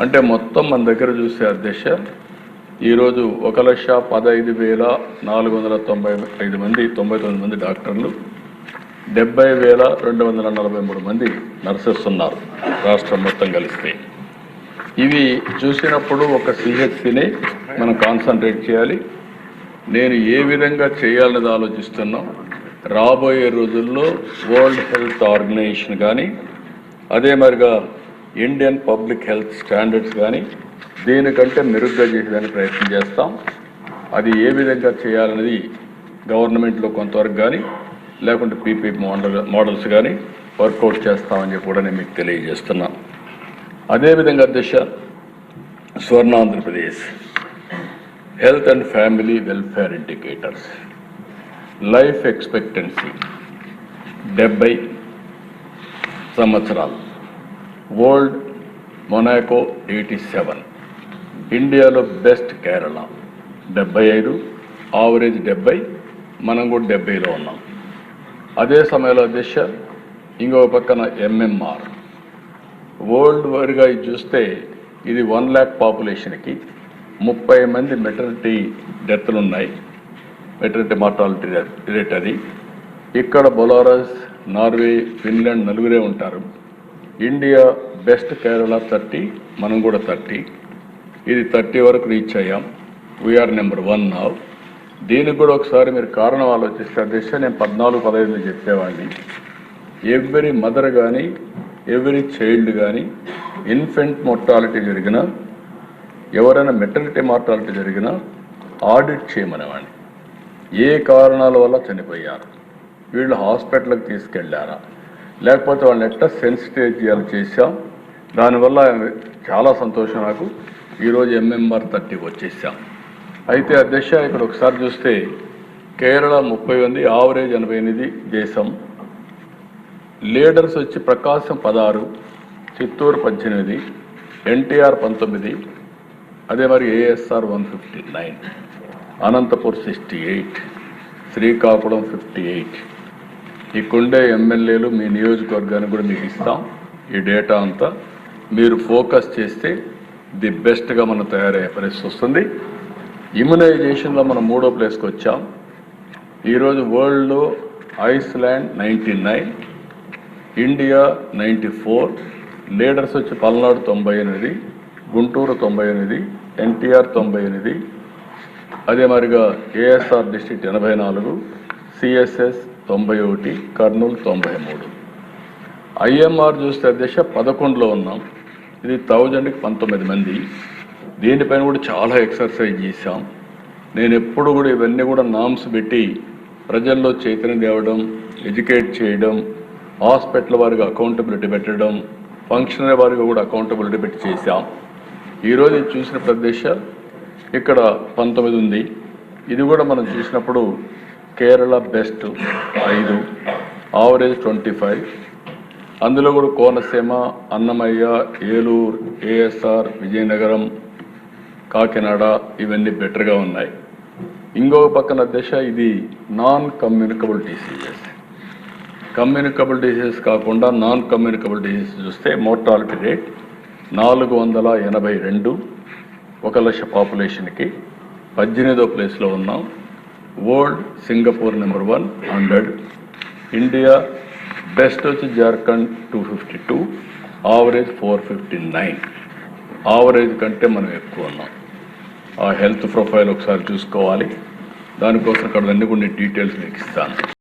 అంటే మొత్తం మన దగ్గర చూస్తే అధ్యక్ష ఈరోజు 1,15,495 మంది 99 మంది డాక్టర్లు 70,243 మంది నర్సెస్ ఉన్నారు రాష్ట్రం మొత్తం కలిస్తే. ఇవి చూసినప్పుడు ఒక సిహెచ్సిని మనం కాన్సన్ట్రేట్ చేయాలి. నేను ఏ విధంగా చేయాలనేది ఆలోచిస్తున్నాం. రాబోయే రోజుల్లో వరల్డ్ హెల్త్ ఆర్గనైజేషన్ కానీ అదే మరిగా ఇండియన్ పబ్లిక్ హెల్త్ స్టాండర్డ్స్ కానీ దీనికంటే మెరుగ్గా చేసేదానికి ప్రయత్నం చేస్తాం. అది ఏ విధంగా చేయాలనేది గవర్నమెంట్లో కొంతవరకు కానీ లేకుంటే పీపీ మోడల్స్ కానీ వర్కౌట్ చేస్తామని చెప్పి కూడా నేను మీకు తెలియజేస్తున్నాను. అదేవిధంగా అధ్యక్ష స్వర్ణ Andhra Pradesh health and family welfare indicators life expectancy 70 సంవత్సరాలు, వరల్డ్ మొనాకో 87, ఇండియాలో బెస్ట్ కేరళ 75, ఆవరేజ్ 70, మనం కూడా 70లో ఉన్నాం. అదే సమయంలో అధ్యక్ష ఇంకొక పక్కన ఎంఎంఆర్ వరల్డ్ వైడ్గా ఇది చూస్తే ఇది 1 lakh పాపులేషన్కి 30 మంది మెటర్నిటీ డెత్లు ఉన్నాయి. మెటర్నిటీ మార్టాలిటీ రేట్ అది. ఇక్కడ బొలారస్, నార్వే, ఫిన్లాండ్ నలుగురే ఉంటారు. ఇండియా బెస్ట్ కేరళ 30, మనం కూడా 30. ఇది 30 వరకు రీచ్ అయ్యాం. We are number 1 now. దీనికి కూడా ఒకసారి మీరు కారణం ఆలోచిస్తే అధ్యక్ష నేను 14-15 చెప్పేవాడిని. ఎవ్రీ మదర్ కానీ ఎవ్రీ చైల్డ్ కానీ ఇన్ఫెంట్ మోర్టాలిటీ జరిగినా ఎవరైనా మెటర్నిటీ మార్టాలిటీ జరిగినా ఆడిట్ చేయమనేవాడిని. ఏ కారణాల వల్ల చనిపోయారు, వీళ్ళు హాస్పిటల్కి తీసుకెళ్ళారా, లేకపోతే వాళ్ళని ఎట్లా సెన్సిటైజ్ చేయాలి చేశాం. దానివల్ల చాలా సంతోషం నాకు. ఈరోజు ఎంఎంఆర్ 30 వచ్చేసాం. అయితే అధ్యక్ష ఇక్కడ ఒకసారి చూస్తే కేరళ 30 మంది, ఆవరేజ్ 88 దేశం. లీడర్స్ వచ్చి ప్రకాశం 16, చిత్తూరు 18, ఎన్టీఆర్ 19, అదే మరి ఏఎస్ఆర్ 159, అనంతపూర్ 68, శ్రీకాకుళం 58. ఇక్కడుండే ఎమ్మెల్యేలు మీ నియోజకవర్గానికి కూడా మీకు ఇస్తాం. ఈ డేటా అంతా మీరు ఫోకస్ చేస్తే ది బెస్ట్గా మనం తయారయ్యే పరిస్థితి వస్తుంది. ఇమ్యునైజేషన్లో మనం 3వ ప్లేస్కి వచ్చాం. ఈరోజు వరల్డ్లో ఐస్లాండ్ 99, ఇండియా 94, లీడర్స్ వచ్చి పల్నాడు 98, గుంటూరు 98, ఎన్టీఆర్ 98, అదే మరిగా ASR district 84, CSS 91, Kurnool 93. IMR చూస్తే అధ్యక్ష 11లో ఉన్నాం. ఇది 1000కి 19 మంది. దీనిపైన కూడా చాలా ఎక్సర్సైజ్ చేశాం. నేను ఎప్పుడు కూడా ఇవన్నీ కూడా నామ్స్ పెట్టి ప్రజల్లో చైతన్యం తేవడం, ఎడ్యుకేట్ చేయడం, హాస్పిటల్ వారికి అకౌంటబిలిటీ పెట్టడం, ఫంక్షనరీ వారికి కూడా అకౌంటబిలిటీ పెట్టి చేశాం. ఈరోజు ఇది చూసిన ప్రదేశ ఇక్కడ 19 ఉంది. ఇది కూడా మనం చూసినప్పుడు కేరళ బెస్ట్ 5, ఆవరేజ్ 25. అందులో కూడా కోనసీమ, అన్నమయ్య, ఏలూరు, ఏఎస్ఆర్, విజయనగరం, కాకినాడ ఇవన్నీ బెటర్గా ఉన్నాయి. ఇంకొక పక్కన దశ ఇది non communicable diseases. Communicable diseases కాకుండా నాన్ కమ్యూనికబుల్ డిసీజెస్ చూస్తే మోర్టాలిటీ రేట్ 482, 1 లక్ష పాపులేషన్కి 18వ ప్లేస్లో ఉన్నాం. World Singapore number 100, India best వచ్చి జార్ఖండ్ 252, ఆవరేజ్ 459. ఆవరేజ్ కంటే మనం ఎక్కువ ఉన్నాం. ఆ హెల్త్ ప్రొఫైల్ ఒకసారి చూసుకోవాలి. దానికోసం ఇక్కడ అన్ని కొన్ని డీటెయిల్స్ మీకు ఇస్తాను.